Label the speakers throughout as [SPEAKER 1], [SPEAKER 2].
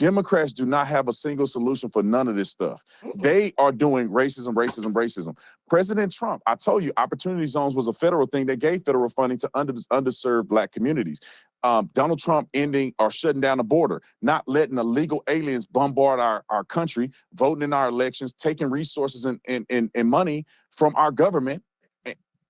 [SPEAKER 1] Democrats do not have a single solution for none of this stuff. They are doing racism, racism, racism. President Trump, I told you, opportunity zones was a federal thing that gave federal funding to underserved Black communities. Donald Trump ending or shutting down the border, not letting illegal aliens bombard our country, voting in our elections, taking resources and money from our government,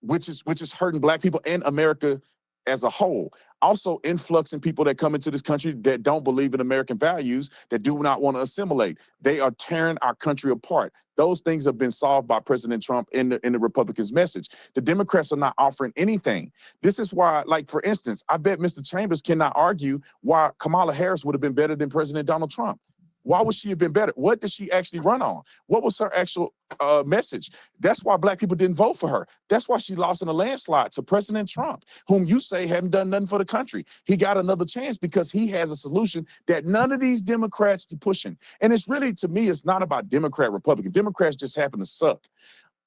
[SPEAKER 1] which is hurting Black people and America as a whole. Also influxing people that come into this country that don't believe in American values, that do not want to assimilate. They are tearing our country apart. Those things have been solved by President Trump in the Republicans' message. The Democrats are not offering anything. This is why, like, for instance, I bet Mr. Chambers cannot argue why Kamala Harris would have been better than President Donald Trump. Why would she have been better? What did she actually run on? What was her actual message? That's why Black people didn't vote for her. That's why she lost in a landslide to President Trump, whom you say haven't done nothing for the country. He got another chance because he has a solution that none of these Democrats are pushing. And it's really, to me, it's not about Democrat, Republican. Democrats just happen to suck.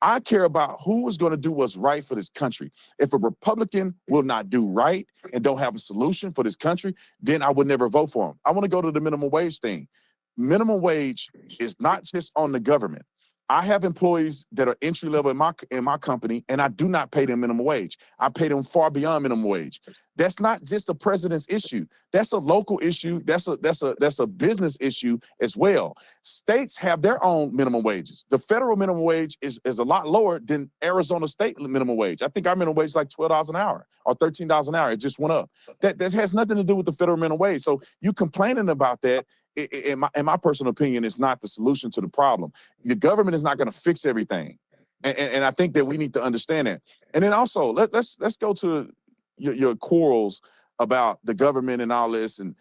[SPEAKER 1] I care about who is going to do what's right for this country. If a Republican will not do right and don't have a solution for this country, then I would never vote for him. I want to go to the minimum wage thing. Minimum wage is not just on the government. I have employees that are entry level in my company, and I do not pay them minimum wage. I pay them far beyond minimum wage. That's not just the president's issue. That's a local issue. That's a business issue as well. States have their own minimum wages. The federal minimum wage is a lot lower than Arizona state minimum wage. I think our minimum wage is like $12 an hour or $13 an hour. It just went up. That has nothing to do with the federal minimum wage. So you complaining about that, in my personal opinion, is not the solution to the problem. The government is not going to fix everything, and I think that we need to understand that. And then also, let's go to your quarrels about the government and all this. And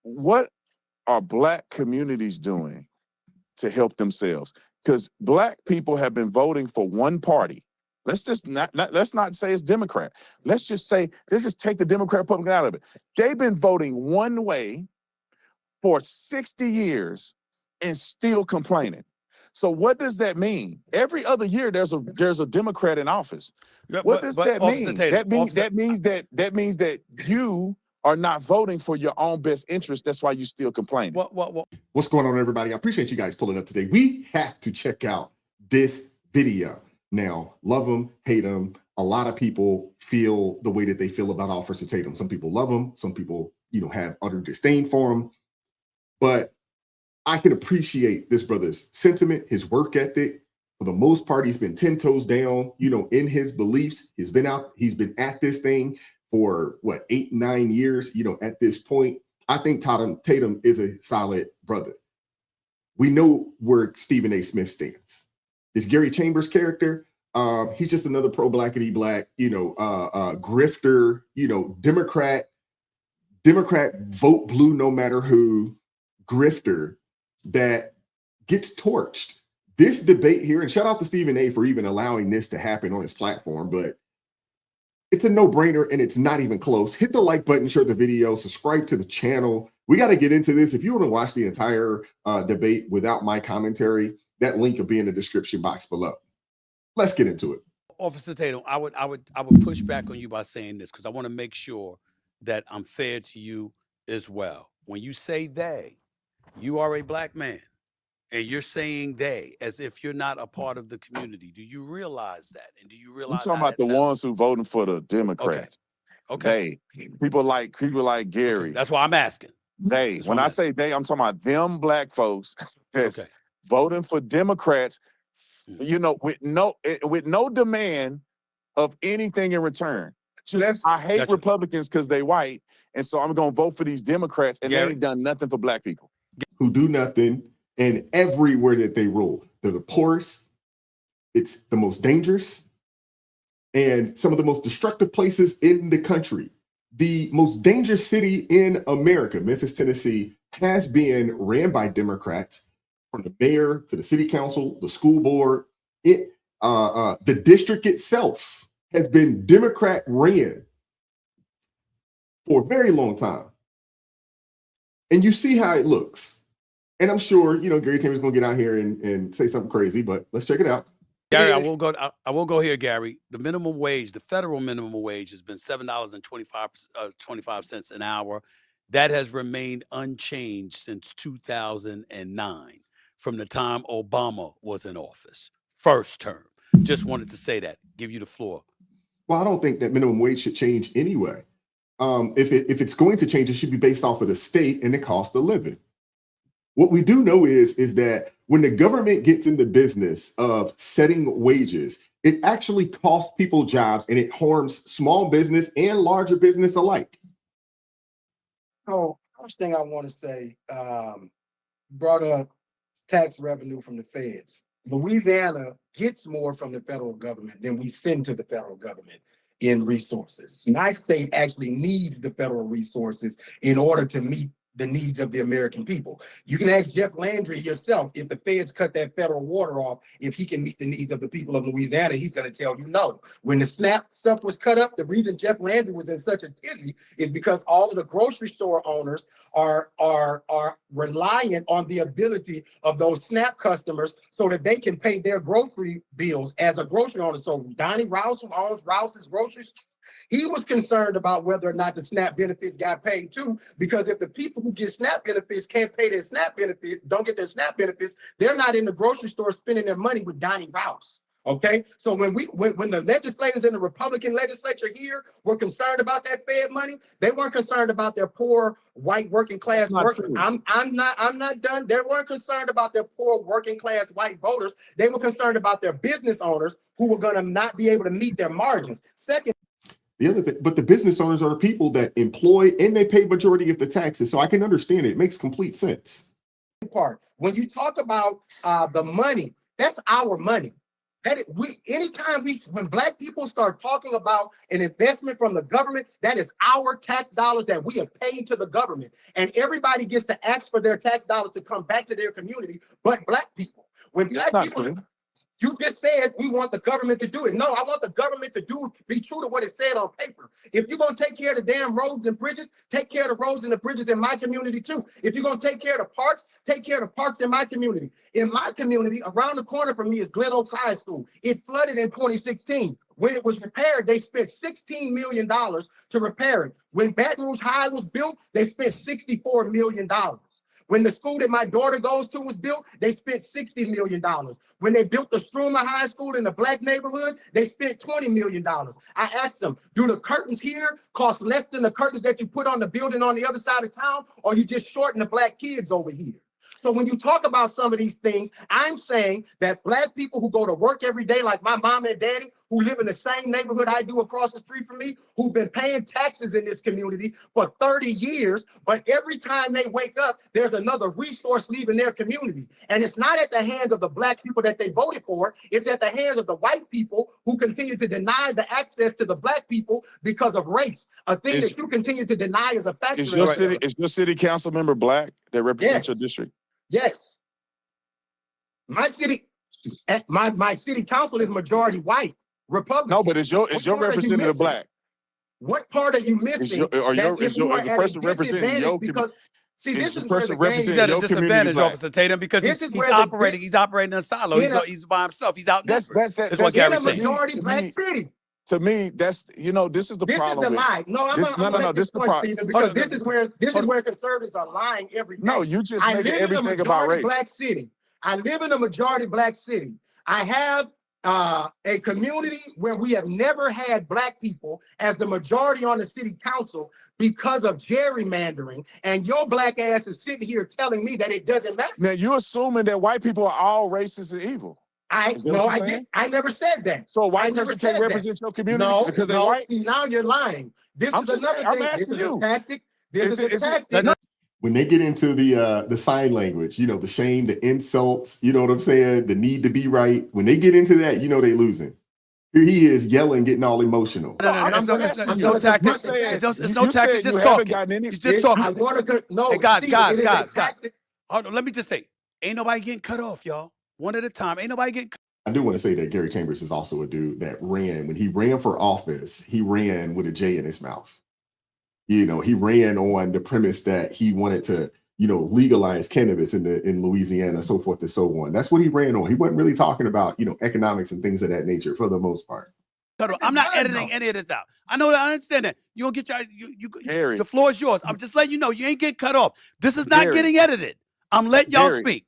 [SPEAKER 1] what are Black communities doing to help themselves? Because Black people have been voting for one party. Let's just let's not say it's Democrat. Let's just take the Democrat Republican out of it. They've been voting one way for 60 years and still complaining. So what does that mean? Every other year there's a Democrat in office.
[SPEAKER 2] Yeah,
[SPEAKER 1] what does that mean?
[SPEAKER 2] Tatum,
[SPEAKER 1] that means that you are not voting for your own best interest. That's why you still complaining.
[SPEAKER 3] What's going on, everybody? I appreciate you guys pulling up today. We have to check out this video. Now, love them, hate them. A lot of people feel the way that they feel about Officer Tatum. Some people love him. Some people, have utter disdain for him. But I can appreciate this brother's sentiment, his work ethic. For the most part, he's been 10 toes down, in his beliefs. He's been at this thing for 8, 9 years, at this point. I think Tatum is a solid brother. We know where Stephen A. Smith stands. This Gary Chambers character, he's just another pro-blackity black, grifter, Democrat vote blue no matter who, grifter that gets torched. This debate here, and shout out to Stephen A. for even allowing this to happen on his platform, but it's a no-brainer and it's not even close. Hit the like button, share the video, subscribe to the channel. We got to get into this. If you want to watch the entire debate without my commentary, that link will be in the description box below. Let's get into it.
[SPEAKER 2] Officer Tatum, I would push back on you by saying this because I want to make sure that I'm fair to you as well. When you say they, you are a Black man, and you're saying they as if you're not a part of the community. Do you realize that? And do you realize?
[SPEAKER 1] I'm talking about the ones who voting for the Democrats.
[SPEAKER 2] Okay.
[SPEAKER 1] They people like Gary.
[SPEAKER 2] Okay. That's why I'm asking.
[SPEAKER 1] They. When I say they, I'm talking about them Black folks that's voting for Democrats. With no demand of anything in return. I hate Republicans because they white, and so I'm gonna vote for these Democrats, and they ain't done nothing for Black people.
[SPEAKER 3] Who do nothing, and everywhere that they rule, they're the poorest, it's the most dangerous, and some of the most destructive places in the country. The most dangerous city in America, Memphis, Tennessee, has been ran by Democrats, from the mayor to the city council, the school board. The district itself has been Democrat ran for a very long time. And you see how it looks. And I'm sure, Gary Chambers is going to get out here and say something crazy, but let's check it out.
[SPEAKER 2] Gary, I will go here, Gary. The minimum wage, the federal minimum wage has been $7.25 an hour. that has remained unchanged since 2009, from the time Obama was in office, first term. Just wanted to say that. Give you the floor.
[SPEAKER 3] Well, I don't think that minimum wage should change anyway. If it's going to change, it should be based off of the state and the cost of living. What we do know is that when the government gets in the business of setting wages, it actually costs people jobs and it harms small business and larger business alike.
[SPEAKER 4] So first thing I want to say, brought up tax revenue from the feds. Louisiana gets more from the federal government than we send to the federal government in resources. My state actually needs the federal resources in order to meet the needs of the American people. You can ask Jeff Landry yourself, if the feds cut that federal water off, if he can meet the needs of the people of Louisiana, he's going to tell you no. When the SNAP stuff was cut up, the reason Jeff Landry was in such a tizzy is because all of the grocery store owners are reliant on the ability of those SNAP customers so that they can pay their grocery bills as a grocery owner. So Donnie Rouse, who owns Rouse's grocery store, he was concerned about whether or not the SNAP benefits got paid too, because if the people who get SNAP benefits can't pay their SNAP benefits, don't get their SNAP benefits, they're not in the grocery store spending their money with Donnie Rouse. Okay, so when the legislators in the Republican legislature here were concerned about that Fed money, they weren't concerned about their poor white working class workers. I'm not done. They weren't concerned about their poor working class white voters. They were concerned about their business owners who were going to not be able to meet their margins. Second.
[SPEAKER 3] The other thing, but the business owners are the people that employ and they pay majority of the taxes. So I can understand it. It makes complete sense.
[SPEAKER 4] Part when you talk about the money, that's our money. When Black people start talking about an investment from the government, that is our tax dollars that we have paid to the government, and everybody gets to ask for their tax dollars to come back to their community, but Black people. When Black people. You just said we want the government to do it. No, I want the government to be true to what it said on paper. If you're going to take care of the damn roads and bridges, take care of the roads and the bridges in my community too. If you're going to take care of the parks, take care of the parks in my community. In my community, around the corner from me is Glen Oaks High School. It flooded in 2016. When it was repaired, they spent $16 million to repair it. When Baton Rouge High was built, they spent $64 million. When the school that my daughter goes to was built, they spent $60 million. When they built the Struma High School in the Black neighborhood, they spent $20 million. I asked them, do the curtains here cost less than the curtains that you put on the building on the other side of town, or you just shorten the Black kids over here? So when you talk about some of these things, I'm saying that Black people who go to work every day, like my mom and daddy, who live in the same neighborhood I do across the street from me, who've been paying taxes in this community for 30 years, but every time they wake up, there's another resource leaving their community. And it's not at the hands of the Black people that they voted for, it's at the hands of the white people who continue to deny the access to the Black people because of race. A thing that you continue to deny is a factor.
[SPEAKER 1] Is your city council member Black that represents your district?
[SPEAKER 4] Yes. My city council is majority white, Republican.
[SPEAKER 1] No, but is your representative Black?
[SPEAKER 4] What part are you missing?
[SPEAKER 1] Is the person representing your community?
[SPEAKER 4] See, this is
[SPEAKER 1] person
[SPEAKER 4] where the
[SPEAKER 2] he's at a disadvantage, Officer Tatum, because he's operating in a silo. He's by himself. He's outnumbered. That's what Gary's saying.
[SPEAKER 4] Majority Black city.
[SPEAKER 1] To me, this is the problem.
[SPEAKER 4] This is the lie. No, I'm not this is the problem. Because this is where conservatives are lying every day.
[SPEAKER 1] No, you just make everything about race.
[SPEAKER 4] Black city. I live in a majority Black city. I have a community where we have never had Black people as the majority on the city council because of gerrymandering, and your Black ass is sitting here telling me that it doesn't matter.
[SPEAKER 1] Now you're assuming that white people are all racist and evil.
[SPEAKER 4] I never said that.
[SPEAKER 1] So a white person can't represent your community because they're white?
[SPEAKER 4] See, now you're lying. This is another thing.
[SPEAKER 1] I'm asking you.
[SPEAKER 4] This is a tactic.
[SPEAKER 3] When they get into the sign language, the shame, the insults, you know what I'm saying? The need to be right. When they get into that, they losing. Here he is yelling, getting all emotional.
[SPEAKER 2] It's no tactic. It's no tactic. Just talking. He's just talking. Hey, guys. Hold on. Let me just say, ain't nobody getting cut off, y'all. One at a time. Ain't nobody getting.
[SPEAKER 3] I do want to say that Gary Chambers is also a dude that when he ran for office, he ran with a J in his mouth. He ran on the premise that he wanted to, legalize cannabis in Louisiana, so forth and so on. That's what he ran on. He wasn't really talking about, economics and things of that nature for the most part.
[SPEAKER 2] Cut off.
[SPEAKER 4] It's
[SPEAKER 2] I'm not
[SPEAKER 4] done,
[SPEAKER 2] editing
[SPEAKER 4] though.
[SPEAKER 2] any of this out. I know that. I understand that. You don't get your
[SPEAKER 1] Gary.
[SPEAKER 2] the floor is yours. I'm just letting you know you ain't getting cut off. This is not
[SPEAKER 1] Gary.
[SPEAKER 2] getting edited. I'm letting y'all
[SPEAKER 1] Gary.
[SPEAKER 2] speak.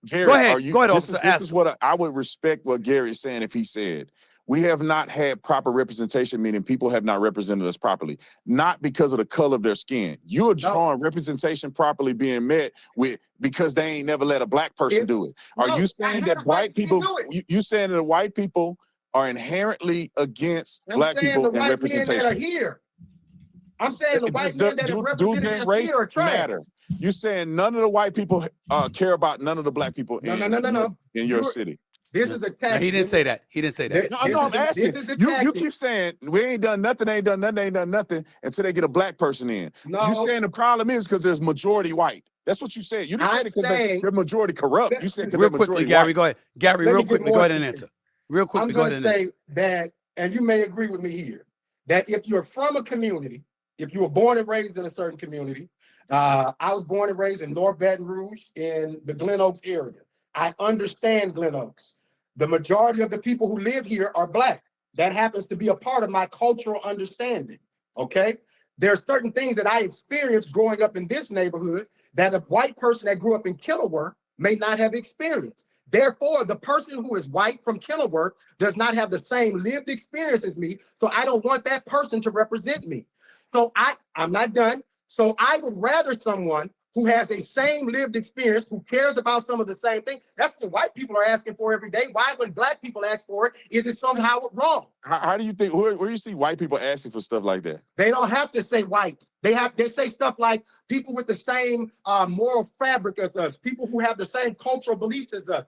[SPEAKER 1] Gary,
[SPEAKER 2] Go ahead.
[SPEAKER 1] are you,
[SPEAKER 2] Go ahead,
[SPEAKER 1] this
[SPEAKER 2] officer.
[SPEAKER 1] is, this
[SPEAKER 2] Ask
[SPEAKER 1] is
[SPEAKER 2] him.
[SPEAKER 1] what I would respect what Gary is saying if he said, we have not had proper representation, meaning people have not represented us properly, not because of the color of their skin. You're drawing representation properly being met with because they ain't never let a black person do it. Are you saying that white people, you saying that white people are inherently against black people and representation?
[SPEAKER 4] That are here. I'm saying the white men that have represented us here are trash.
[SPEAKER 1] You saying none of the white people care about none of the black people in your city?
[SPEAKER 4] This is a tactic.
[SPEAKER 2] No, he didn't say that. He didn't say that.
[SPEAKER 1] No, I'm asking. You keep saying we ain't done nothing, ain't done nothing until they get a black person in.
[SPEAKER 4] No.
[SPEAKER 1] You saying the problem is because there's majority white. That's what you said. You didn't say it because they're majority corrupt. You said because
[SPEAKER 2] real quickly, Gary,
[SPEAKER 1] white.
[SPEAKER 2] go ahead. Gary, real quickly, go ahead and answer. Real quickly,
[SPEAKER 4] I'm
[SPEAKER 2] go ahead and answer.
[SPEAKER 4] say that, and you may agree with me here, that if you're from a community, if you were born and raised in a certain community, I was born and raised in North Baton Rouge in the Glen Oaks area. I understand Glen Oaks. The majority of the people who live here are black. That happens to be a part of my cultural understanding, okay? There are certain things that I experienced growing up in this neighborhood that a white person that grew up in Kenilworth may not have experienced. Therefore, the person who is white from Kenilworth does not have the same lived experience as me, so I don't want that person to represent me. So I'm not done. So I would rather someone who has a same lived experience, who cares about some of the same things. That's what white people are asking for every day. Why, when black people ask for it, is it somehow wrong?
[SPEAKER 1] How do you think, where you see white people asking for stuff like that?
[SPEAKER 4] They don't have to say white. They say stuff like people with the same moral fabric as us, people who have the same cultural beliefs as us.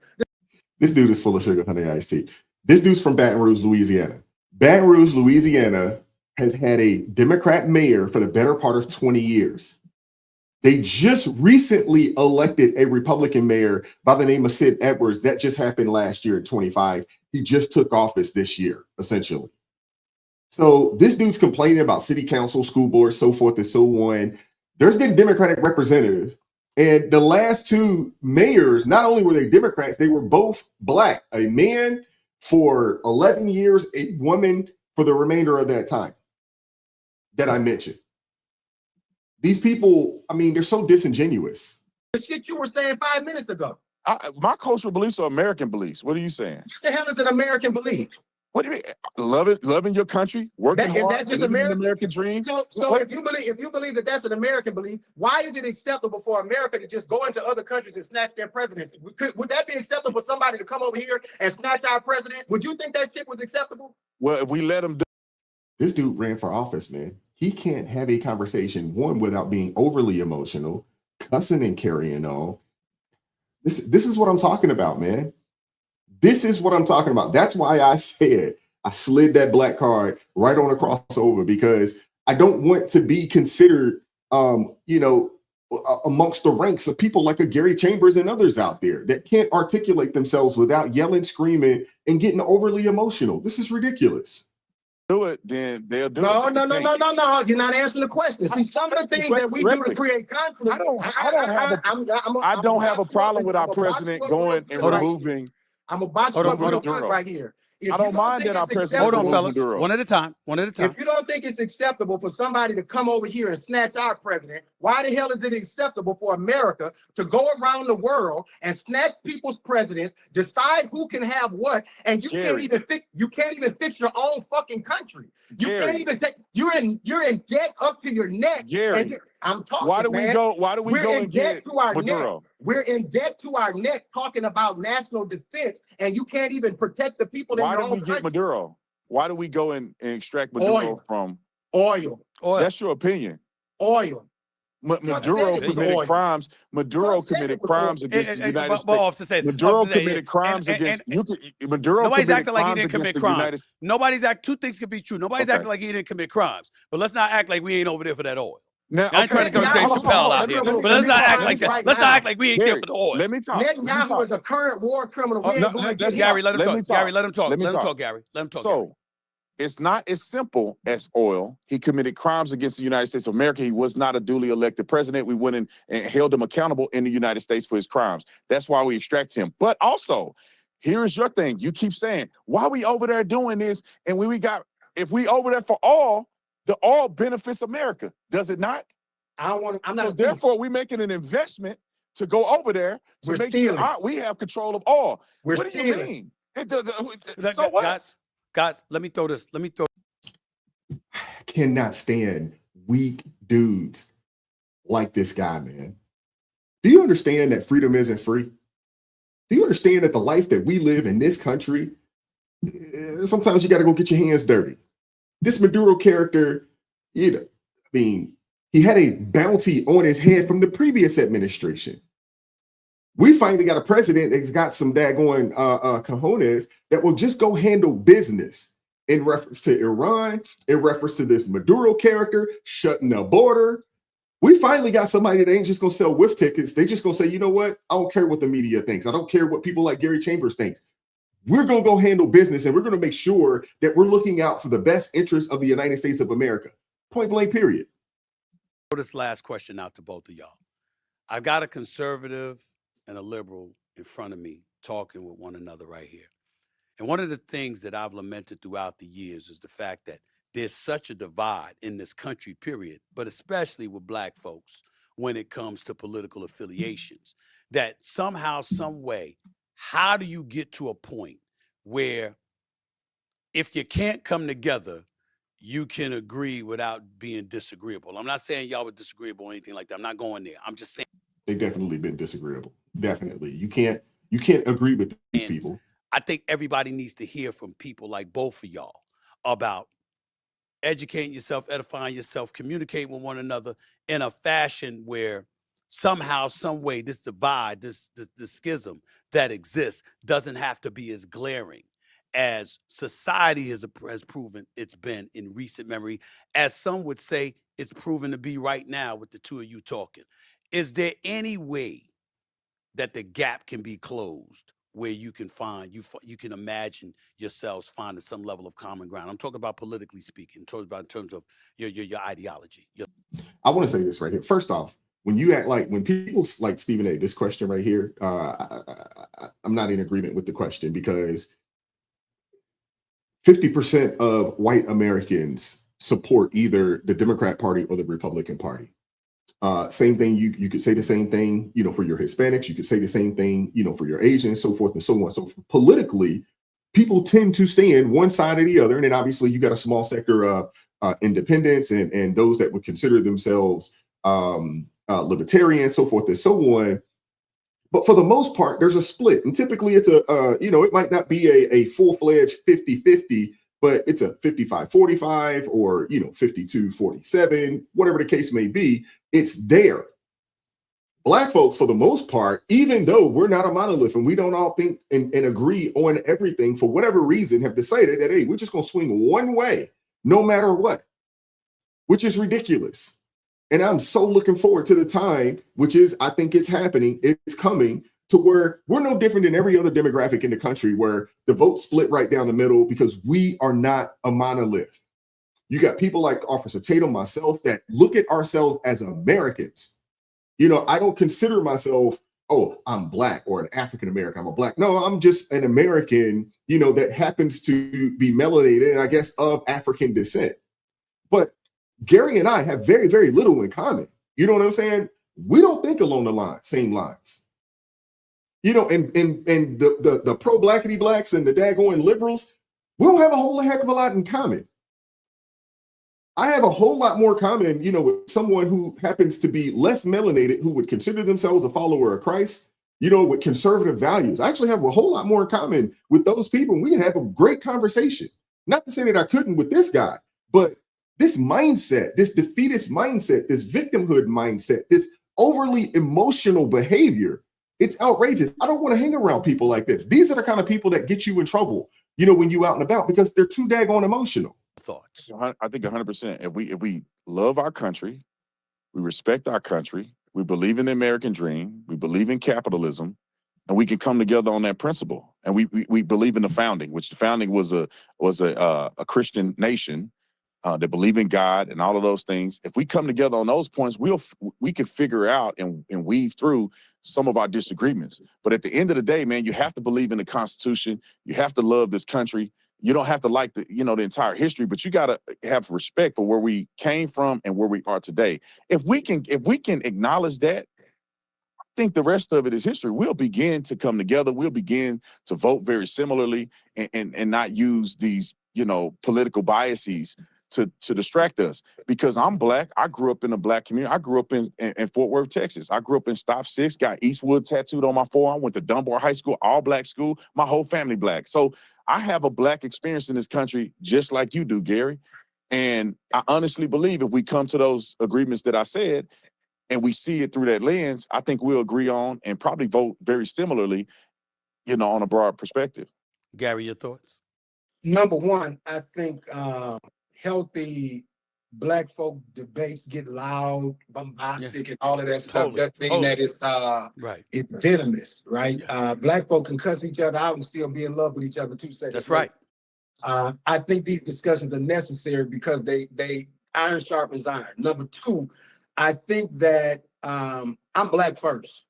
[SPEAKER 3] This dude is full of sugar, honey iced tea. This dude's from Baton Rouge, Louisiana. Baton Rouge, Louisiana has had a Democrat mayor for the better part of 20 years. They just recently elected a Republican mayor by the name of Sid Edwards. That just happened last year at 25. He just took office this year, essentially. So this dude's complaining about city council, school board, so forth and so on. There's been Democratic representatives. And the last two mayors, not only were they Democrats, they were both black. A man for 11 years, a woman for the remainder of that time that I mentioned. These people, I mean, they're so disingenuous.
[SPEAKER 4] The shit you were saying 5 minutes ago.
[SPEAKER 1] My cultural beliefs are American beliefs. What are you saying?
[SPEAKER 4] What the hell is an American belief?
[SPEAKER 1] What do you mean? Loving your country, working hard,
[SPEAKER 4] that just
[SPEAKER 1] living an American dream.
[SPEAKER 4] So if you believe that that's an American belief, why is it acceptable for America to just go into other countries and snatch their presidency? Would that be acceptable for somebody to come over here and snatch our president? Would you think that shit was acceptable?
[SPEAKER 1] Well, if we let them do.
[SPEAKER 3] This dude ran for office, man. He can't have a conversation, one, without being overly emotional, cussing and carrying on. This is what I'm talking about, man. This is what I'm talking about. That's why I said I slid that black card right on across over, because I don't want to be considered, amongst the ranks of people like a Gary Chambers and others out there that can't articulate themselves without yelling, screaming, and getting overly emotional. This is ridiculous.
[SPEAKER 1] Do it, then they'll do it.
[SPEAKER 4] No. You're not answering the question. See, some of the things that we do to create conflict.
[SPEAKER 1] I don't have a problem with our president going and removing.
[SPEAKER 4] I'm about to go right here.
[SPEAKER 1] I don't mind that our president.
[SPEAKER 2] Hold on, fellas. One at a time.
[SPEAKER 4] If you don't think it's acceptable for somebody to come over here and snatch our president, why the hell is it acceptable for America to go around the world and snatch people's presidents, decide who can have what, and you can't even fix your own fucking country. You can't even you're in debt up to your neck.
[SPEAKER 1] Gary,
[SPEAKER 4] I'm talking.
[SPEAKER 1] Why do we go and get
[SPEAKER 4] Maduro? We're in debt to our neck talking about national defense, and you can't even protect the people in your own country. Why do we get Maduro?
[SPEAKER 1] Why do we go and extract Maduro from
[SPEAKER 4] oil?
[SPEAKER 1] That's your opinion.
[SPEAKER 4] Oil.
[SPEAKER 1] Maduro committed crimes. Maduro committed crimes against the United States. Maduro committed crimes against you.
[SPEAKER 2] Nobody's acting like he didn't commit crimes. Two things could be true. Nobody's acting like he didn't commit crimes, but let's not act like we ain't over there for that oil.
[SPEAKER 1] Now,
[SPEAKER 2] I ain't trying to come Dave Chappelle out here, but let's not act like that. Let's not act like we ain't there for the oil.
[SPEAKER 1] Let me talk.
[SPEAKER 4] Netanyahu is a current war criminal.
[SPEAKER 2] Gary, let him talk. Gary, let him talk. Let him talk, Gary. Let him talk.
[SPEAKER 1] So, it's not as simple as oil. He committed crimes against the United States of America. He was not a duly elected president. We went in and held him accountable in the United States for his crimes. That's why we extracted him. But also, Here's your thing. You keep saying, why we over there doing this? And if we over there for all, the all benefits America, does it not?
[SPEAKER 4] I'm not.
[SPEAKER 1] So therefore, we're making an investment to go over there to
[SPEAKER 4] We're
[SPEAKER 1] make
[SPEAKER 4] stealing.
[SPEAKER 1] sure we have control of all.
[SPEAKER 4] We're
[SPEAKER 1] What do you
[SPEAKER 4] stealing.
[SPEAKER 1] mean? So what?
[SPEAKER 2] Guys, let me throw this.
[SPEAKER 3] I cannot stand weak dudes like this guy, man. Do you understand that freedom isn't free? Do you understand that the life that we live in this country, sometimes you got to go get your hands dirty? This Maduro character, you know, I mean, he had a bounty on his head from the previous administration. We finally got a president that's got some daggone cojones that will just go handle business in reference to Iran, in reference to this Maduro character, shutting the border. We finally got somebody that ain't just gonna sell whiff tickets. They just gonna say, you know what? I don't care what the media thinks. I don't care what people like Gary Chambers thinks. We're gonna go handle business, and we're gonna make sure that we're looking out for the best interests of the United States of America. Point blank, period.
[SPEAKER 2] Throw this last question out to both of y'all. I've got a conservative and a liberal in front of me talking with one another right here. And one of the things that I've lamented throughout the years is the fact that there's such a divide in this country, period, but especially with Black folks when it comes to political affiliations, that somehow, some way, how do you get to a point where if you can't come together, you can agree without being disagreeable? I'm not saying y'all were disagreeable or anything like that. I'm not going there. I'm just saying
[SPEAKER 3] They've definitely been disagreeable. Definitely. You can't agree with these people.
[SPEAKER 2] I think everybody needs to hear from people like both of y'all about educating yourself, edifying yourself, communicating with one another in a fashion where somehow, some way, this divide, this schism that exists doesn't have to be as glaring as society has proven it's been in recent memory, as some would say it's proven to be right now with the two of you talking. Is there any way that the gap can be closed where you can find, you can imagine yourselves finding some level of common ground? I'm talking about politically speaking. I'm talking about in terms of your ideology.
[SPEAKER 3] I want to say this right here. First off, when you act like, when people like Stephen A, this question right here, I'm not in agreement with the question, because 50% of white Americans support either the Democrat Party or the Republican Party. Same thing, you could say the same thing, you know, for your Hispanics, you could say the same thing, you know, for your Asians, so forth and so on. So politically, people tend to stand one side or the other. And then obviously you got a small sector of independents and those that would consider themselves libertarian, so forth and so on. But for the most part, there's a split. And typically it's a, you know, it might not be a full-fledged 50-50, but it's a 55-45 or, you know, 52-47, whatever the case may be, it's there. Black folks, for the most part, even though we're not a monolith and we don't all think and agree on everything, for whatever reason, have decided that, hey, we're just going to swing one way, no matter what, which is ridiculous. And I'm so looking forward to the time, which is, I think it's happening, it's coming, to where we're no different than every other demographic in the country, where the vote split right down the middle, because we are not a monolith. You got people like Officer Tatum, myself, that look at ourselves as Americans. You know, I don't consider myself, oh, I'm Black or an African American. I'm a Black. No, I'm just an American, you know, that happens to be melanated and I guess of African descent. But Gary and I have very, very little in common. You know what I'm saying? We don't think along the same lines. You know, and the pro-blackity blacks and the daggone liberals, we don't have a whole heck of a lot in common. I have a whole lot more common, you know, with someone who happens to be less melanated, who would consider themselves a follower of Christ, you know, with conservative values. I actually have a whole lot more in common with those people, and we can have a great conversation. Not to say that I couldn't with this guy, but this mindset, this defeatist mindset, this victimhood mindset, this overly emotional behavior, it's outrageous. I don't want to hang around people like this. These are the kind of people that get you in trouble, you know, when you out and about, because they're too daggone emotional.
[SPEAKER 2] Thoughts?
[SPEAKER 1] I think 100%. If we love our country, we respect our country, we believe in the American dream, we believe in capitalism, and we can come together on that principle. And we believe in the founding, which the founding was a Christian nation, that believe in God and all of those things. If we come together on those points, we can figure out and weave through some of our disagreements. But at the end of the day, man, you have to believe in the Constitution. You have to love this country. You don't have to like the entire history, but you got to have respect for where we came from and where we are today. If we can acknowledge that, I think the rest of it is history. We'll begin to come together. We'll begin to vote very similarly and not use these, political biases to distract us. Because I'm Black. I grew up in a Black community. I grew up in Fort Worth, Texas. I grew up in Stop 6, got Eastwood tattooed on my forearm, went to Dunbar High School, all Black school, my whole family Black. So I have a Black experience in this country just like you do, Gary. And I honestly believe if we come to those agreements that I said, and we see it through that lens, I think we'll agree on and probably vote very similarly, on a broad perspective.
[SPEAKER 2] Gary, your thoughts?
[SPEAKER 4] Number one, I think healthy Black folk debates get loud, bombastic, and all of that stuff.
[SPEAKER 2] Totally,
[SPEAKER 4] That mean that it's
[SPEAKER 2] right.
[SPEAKER 4] It's venomous, right?
[SPEAKER 2] Yeah.
[SPEAKER 4] Black folk can cuss each other out and still be in love with each other 2 seconds.
[SPEAKER 2] That's right.
[SPEAKER 4] I think these discussions are necessary because they iron sharpens iron. Number two, I think that I'm Black first.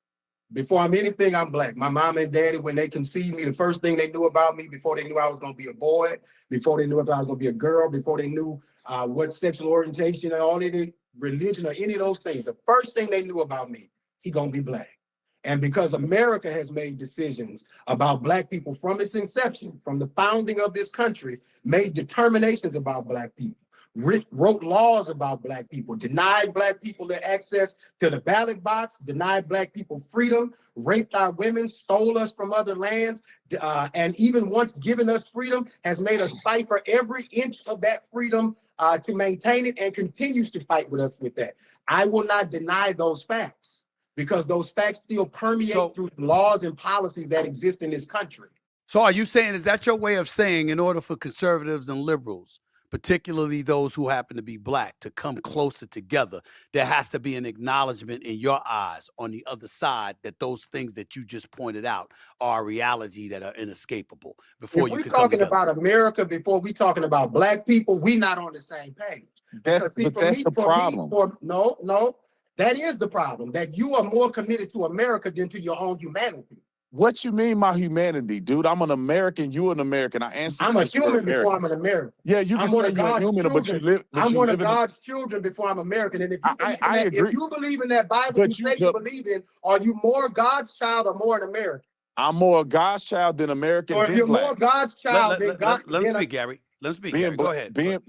[SPEAKER 4] Before I'm anything, I'm Black. My mom and daddy, when they conceived me, the first thing they knew about me, before they knew I was going to be a boy, before they knew if I was going to be a girl, before they knew what sexual orientation and all of the religion or any of those things, the first thing they knew about me, he going to be Black. And because America has made decisions about Black people from its inception, from the founding of this country, made determinations about Black people, wrote laws about Black people, denied Black people their access to the ballot box, denied Black people freedom, raped our women, stole us from other lands, and even once given us freedom, has made us fight for every inch of that freedom to maintain it, and continues to fight with us with that. I will not deny those facts, because those facts still permeate through laws and policies that exist in this country.
[SPEAKER 2] So are you saying, is that your way of saying, in order for conservatives and liberals, particularly those who happen to be Black, to come closer together, there has to be an acknowledgement in your eyes on the other side that those things that you just pointed out are a reality that are inescapable before you can come together?
[SPEAKER 4] If we're talking about America before we talking about Black people, we not on the same page.
[SPEAKER 1] That's the problem.
[SPEAKER 4] No. That is the problem, that you are more committed to America than to your own humanity.
[SPEAKER 1] What you mean my humanity, dude? I'm an American, you an American.
[SPEAKER 4] I'm a human before I'm an American.
[SPEAKER 1] Yeah, you can say you're a human, but you live.
[SPEAKER 4] I'm one of God's children before I'm American. And if you believe in that Bible you believe in, are you more God's child or more an American?
[SPEAKER 1] I'm more God's child than American.
[SPEAKER 4] Or if you're more God's child
[SPEAKER 2] than God. Let me speak, Gary. Let's speak. Gary. Go ahead.
[SPEAKER 1] If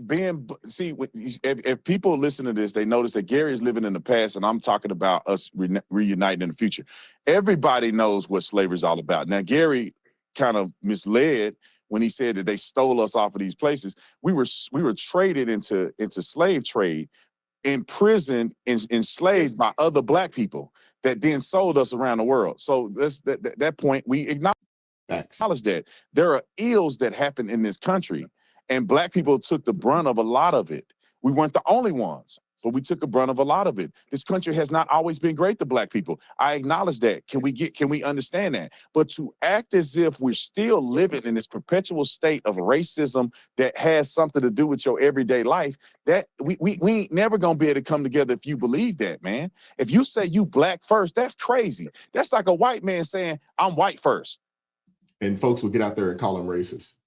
[SPEAKER 1] people listen to this, they notice that Gary is living in the past, and I'm talking about us reuniting in the future. Everybody knows what slavery is all about. Now, Gary kind of misled when he said that they stole us off of these places. We were traded into slave trade, imprisoned, enslaved by other Black people that then sold us around the world. So that point, we acknowledge that there are ills that happen in this country, and Black people took the brunt of a lot of it. We weren't the only ones, but we took a brunt of a lot of it. This country has not always been great to Black people. I acknowledge that. Can we understand that? But to act as if we're still living in this perpetual state of racism that has something to do with your everyday life, that we ain't never gonna be able to come together if you believe that, man. If you say you Black first, that's crazy. That's like a white man saying, I'm white first.
[SPEAKER 3] And folks will get out there and call them racist.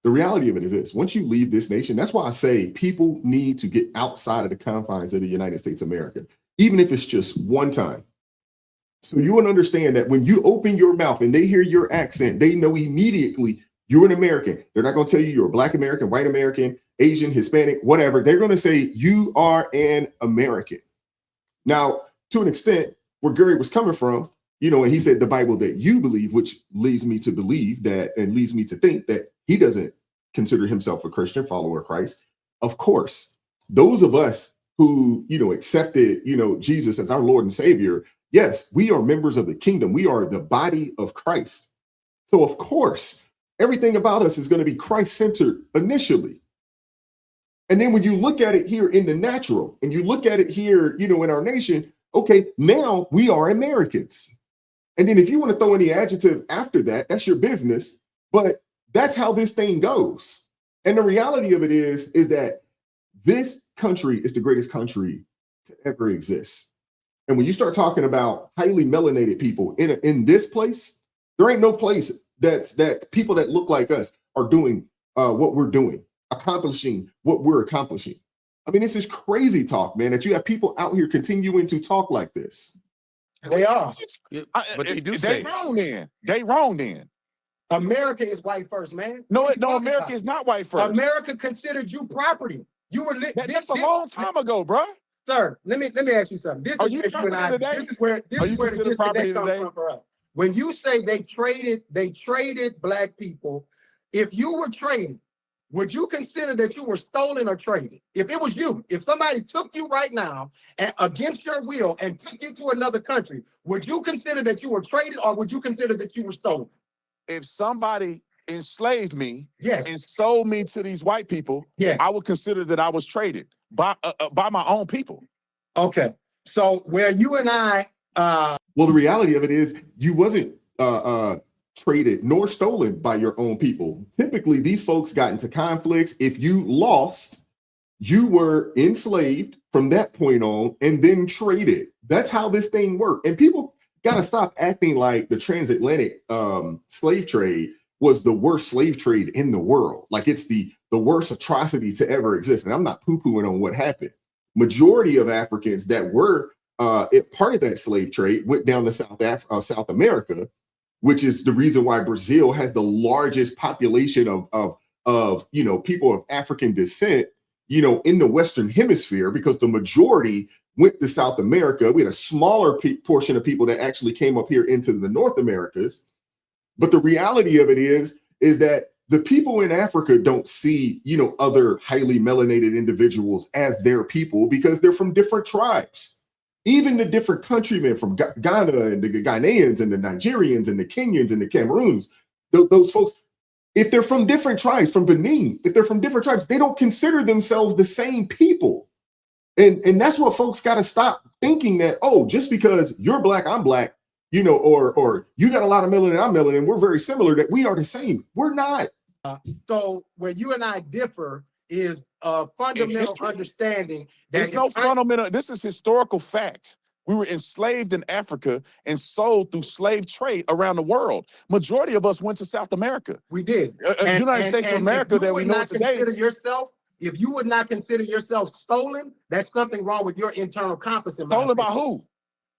[SPEAKER 3] The reality of it is this: once you leave this nation, that's why I say people need to get outside of the confines of the United States of America, even if it's just one time. So you will understand that when you open your mouth and they hear your accent, they know immediately you're an American. They're not going to tell you you're a Black American, white American, Asian, Hispanic, whatever. They're going to say you are an American. Now, to an extent, where Gary was coming from, and he said the Bible that you believe, which leads me to believe that, and leads me to think that he doesn't consider himself a Christian follower of Christ. Of course, those of us who, accepted, Jesus as our Lord and Savior, yes, we are members of the kingdom. We are the body of Christ. So of course, everything about us is going to be Christ-centered initially. And then when you look at it here in the natural, and you look at it here, in our nation, okay, now we are Americans. And then if you want to throw any adjective after that, that's your business. But that's how this thing goes. And the reality of it is that This country is the greatest country to ever exist. And when you start talking about highly melanated people in this place, there ain't no place that people that look like us are doing what we're doing, accomplishing what we're accomplishing. I mean, this is crazy talk, man, that you have people out here continuing to talk like this.
[SPEAKER 4] They are.
[SPEAKER 2] Yeah, but they do
[SPEAKER 1] They
[SPEAKER 2] say
[SPEAKER 1] wrong then. They wrong then.
[SPEAKER 4] America is white first, man.
[SPEAKER 1] No,
[SPEAKER 4] What are you
[SPEAKER 1] no,
[SPEAKER 4] talking
[SPEAKER 1] America
[SPEAKER 4] about?
[SPEAKER 1] is not white first.
[SPEAKER 4] America considered you property. You were
[SPEAKER 1] That's a long time ago, bro.
[SPEAKER 4] Sir, let me ask you something. This
[SPEAKER 1] Are
[SPEAKER 4] is
[SPEAKER 1] you
[SPEAKER 4] where you and I.
[SPEAKER 1] property today?
[SPEAKER 4] This is where
[SPEAKER 1] Are you
[SPEAKER 4] the
[SPEAKER 1] considered property
[SPEAKER 4] disconnect comes
[SPEAKER 1] today?
[SPEAKER 4] from for us. When you say they traded black people, if you were traded, would you consider that you were stolen or traded? If it was you, if somebody took you right now and against your will and took you to another country, would you consider that you were traded or would you consider that you were stolen?
[SPEAKER 1] If somebody enslaved me
[SPEAKER 4] Yes.
[SPEAKER 1] and sold me to these white people,
[SPEAKER 4] Yes.
[SPEAKER 1] I would consider that I was traded by my own people.
[SPEAKER 4] Okay. So where you and I
[SPEAKER 3] Well, the reality of it is you wasn't traded nor stolen by your own people. Typically, these folks got into conflicts. If you lost, you were enslaved from that point on and then traded. That's how this thing worked. And people got to stop acting like the transatlantic slave trade was the worst slave trade in the world. Like it's the worst atrocity to ever exist. And I'm not poo-pooing on what happened. Majority of Africans that were part of that slave trade went down to South America, which is the reason why Brazil has the largest population of people of African descent, in the Western Hemisphere, because the majority went to South America. We had a smaller portion of people that actually came up here into the North Americas. But the reality of it is that the people in Africa don't see, other highly melanated individuals as their people because they're from different tribes. Even the different countrymen from Ghana and the Ghanaians and the Nigerians and the Kenyans and the Cameroons, those folks, if they're from different tribes, from Benin, if they're from different tribes, they don't consider themselves the same people. And that's what folks got to stop thinking that, oh, just because you're black, I'm black, or you got a lot of melanin, I'm melanin, we're very similar, that we are the same. We're not.
[SPEAKER 4] so where you and I differ is a fundamental understanding that
[SPEAKER 1] There's no fundamental. This is historical fact. We were enslaved in Africa and sold through slave trade around the world. Majority of us went to South America.
[SPEAKER 4] we did.
[SPEAKER 1] United States of America that we know today.
[SPEAKER 4] If you would not consider yourself stolen, that's something wrong with your internal compass.
[SPEAKER 1] Stolen by who?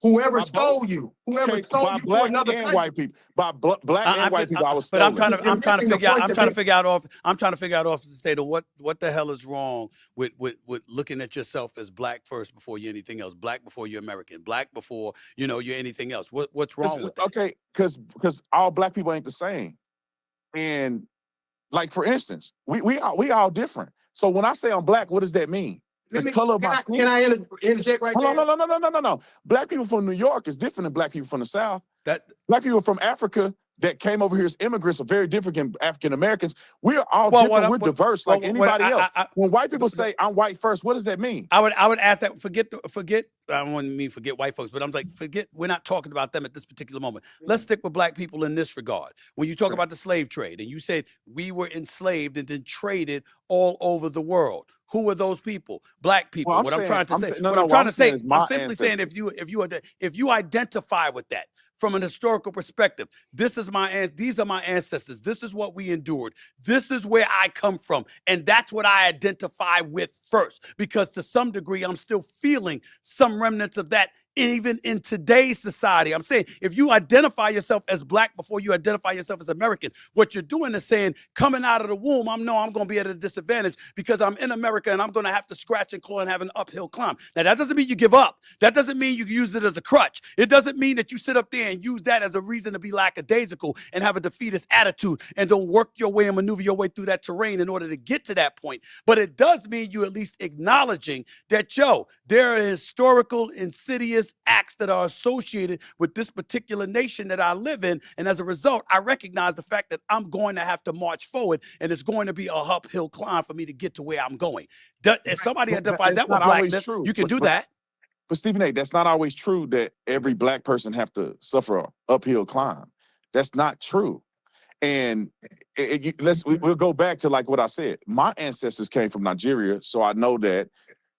[SPEAKER 4] Whoever stole you, whoever stole you to another country.
[SPEAKER 1] White people, by black and white people, I was
[SPEAKER 2] stolen. But I'm trying to figure out off the state of what the hell is wrong with looking at yourself as black first before you're anything else, black before you're American, black before you're anything else. What's wrong with that?
[SPEAKER 1] Okay, because all black people ain't the same, and like for instance, we all different. So when I say I'm black, what does that mean? The color of my skin.
[SPEAKER 4] Can I interject right there?
[SPEAKER 1] No. Black people from New York is different than black people from the South. Black people from Africa that came over here as immigrants are very different than African Americans. We're all different. We're diverse like anybody else. When white people say I'm white first, what does that mean?
[SPEAKER 2] I would ask that. Forget. I don't want to mean forget white folks, but I'm like, forget. We're not talking about them at this particular moment. Let's stick with black people in this regard. When you talk about the slave trade, and you said we were enslaved and then traded all over the world. Who were those people? Black people.
[SPEAKER 1] Well,
[SPEAKER 2] I'm simply saying if you identify with that from an historical perspective, these are my ancestors. This is what we endured. This is where I come from. And that's what I identify with first, because to some degree, I'm still feeling some remnants of that even in today's society. I'm saying if you identify yourself as black before you identify yourself as American, what you're doing is saying, coming out of the womb, I'm going to be at a disadvantage because I'm in America and I'm going to have to scratch and claw and have an uphill climb. Now, that doesn't mean you give up. That doesn't mean you use it as a crutch. It doesn't mean that you sit up there and use that as a reason to be lackadaisical and have a defeatist attitude and don't work your way and maneuver your way through that terrain in order to get to that point. But it does mean you at least acknowledging that, there are historical, insidious acts that are associated with this particular nation that I live in. And as a result, I recognize the fact that I'm going to have to march forward and it's going to be a uphill climb for me to get to where I'm going. If somebody identifies that with blackness, you can do that.
[SPEAKER 1] But Stephen A., that's not always true that every black person have to suffer an uphill climb. That's not true. And we'll go back to like what I said. My ancestors came from Nigeria, so I know that,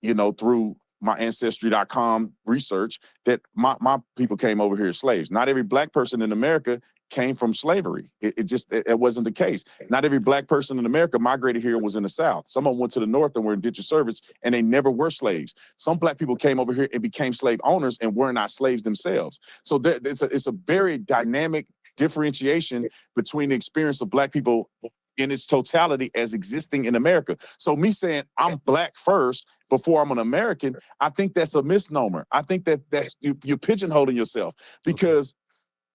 [SPEAKER 1] you know, through my ancestry.com research, that my people came over here as slaves. Not every black person in America came from slavery. It wasn't the case. Not every black person in America migrated here and was in the South. Some of them went to the North and were in indentured service, and they never were slaves. Some black people came over here and became slave owners and were not slaves themselves. So it's a very dynamic differentiation between the experience of black people in its totality as existing in America. So me saying I'm black first before I'm an American, I think that's a misnomer. I think that's you're pigeonholing yourself, because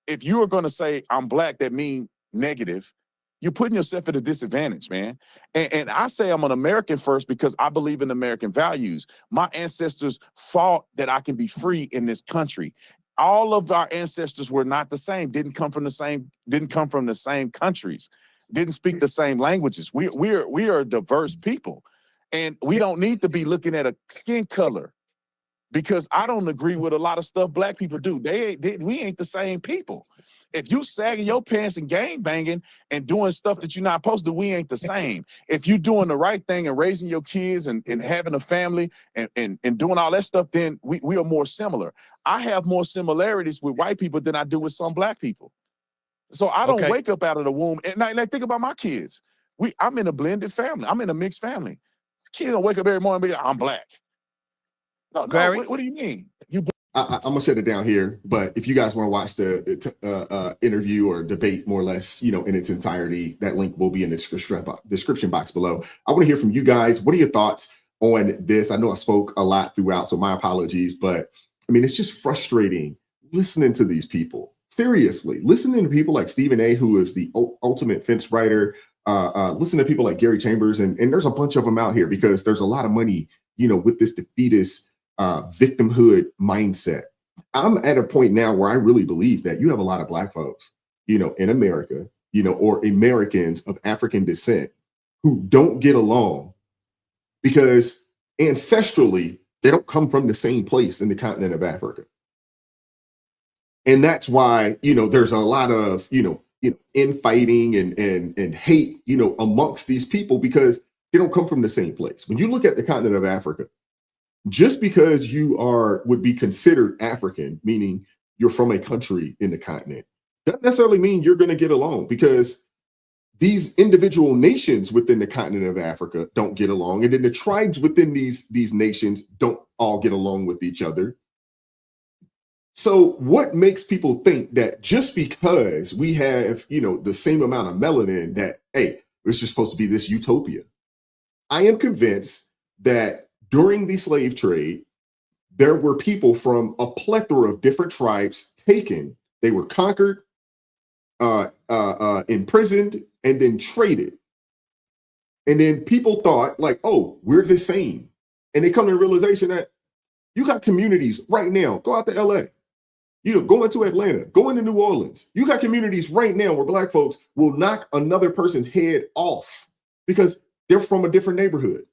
[SPEAKER 1] if you are going to say I'm black, that means negative, you're putting yourself at a disadvantage, man. And I say I'm an American first because I believe in American values. My ancestors fought that I can be free in this country. All of our ancestors were not the same, didn't come from the same countries, didn't speak the same languages. We are a diverse people. And we don't need to be looking at a skin color, because I don't agree with a lot of stuff black people do. We ain't the same people. If you sagging your pants and gang banging and doing stuff that you're not supposed to, we ain't the same. If you doing the right thing and raising your kids and having a family and doing all that stuff, then we are more similar. I have more similarities with white people than I do with some black people. So I don't wake up out of the womb and like think about my kids. I'm in a blended family. I'm in a mixed family. Kids don't wake up every morning and be like, I'm black. No,
[SPEAKER 2] Gary?
[SPEAKER 1] what do you mean?
[SPEAKER 3] I'm gonna shut it down here, but if you guys want to watch the interview or debate more or less, you know, in its entirety, that link will be in the description box below. I want to hear from you guys. What are your thoughts on this? I know I spoke a lot throughout, so my apologies, but I mean, it's just frustrating listening to these people. Seriously, listening to people like Stephen A., who is the ultimate fence writer, listen to people like Gary Chambers, and there's a bunch of them out here, because there's a lot of money, you know, with this defeatist victimhood mindset. I'm at a point now where I really believe that you have a lot of black folks, you know, in America, you know, or Americans of African descent who don't get along because ancestrally they don't come from the same place in the continent of Africa. And that's why, you know, there's a lot of, you know, infighting and hate, you know, amongst these people, because they don't come from the same place. When you look at the continent of Africa, just because you would be considered African, meaning you're from a country in the continent, doesn't necessarily mean you're going to get along, because these individual nations within the continent of Africa don't get along. And then the tribes within these nations don't all get along with each other. So what makes people think that just because we have, you know, the same amount of melanin, that, hey, it's just supposed to be this utopia? I am convinced that during the slave trade, there were people from a plethora of different tribes taken. They were conquered, imprisoned, and then traded. And then people thought like, oh, we're the same. And they come to the realization that you got communities right now. Go out to LA, you know, go into Atlanta, go into New Orleans. You got communities right now where black folks will knock another person's head off because they're from a different neighborhood.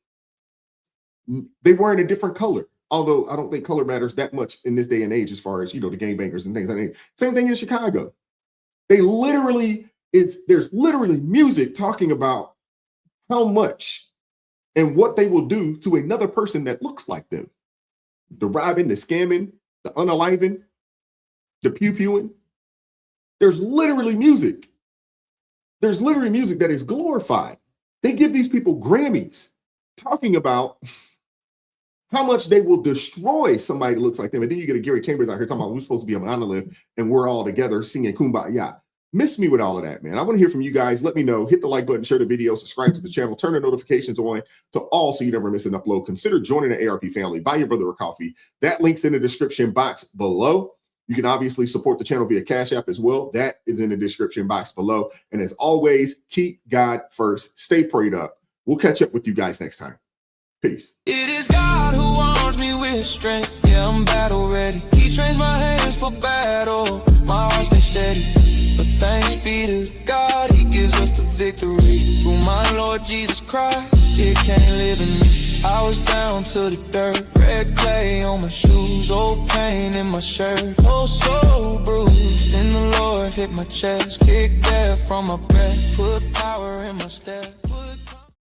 [SPEAKER 3] They weren't a different color, although I don't think color matters that much in this day and age as far as, you know, the gangbangers and things like that. Same thing in Chicago. There's literally music talking about how much and what they will do to another person that looks like them. The robbing, the scamming, the unaliving, the pew-pewing. There's literally music. There's literally music that is glorified. They give these people Grammys talking about how much they will destroy somebody that looks like them. And then you get a Gary Chambers out here talking about we're supposed to be a monolith and we're all together singing Kumbaya. Miss me with all of that, man. I want to hear from you guys. Let me know. Hit the like button, share the video, subscribe to the channel, turn the notifications on to all so you never miss an upload. Consider joining the ARP family. Buy your brother a coffee. That link's in the description box below. You can obviously support the channel via Cash App as well. That is in the description box below. And as always, keep God first. Stay prayed up. We'll catch up with you guys next time. Peace.
[SPEAKER 5] It is God who arms me with strength. Yeah, I'm battle ready. He trains my hands for battle. My heart stays steady. But thanks be to God, he gives us the victory. Through my Lord Jesus Christ, fear can't live in me. I was down to the dirt, red clay on my shoes, old pain in my shirt, oh so bruised. Then the Lord hit my chest, kicked air from my breath, put power in my step.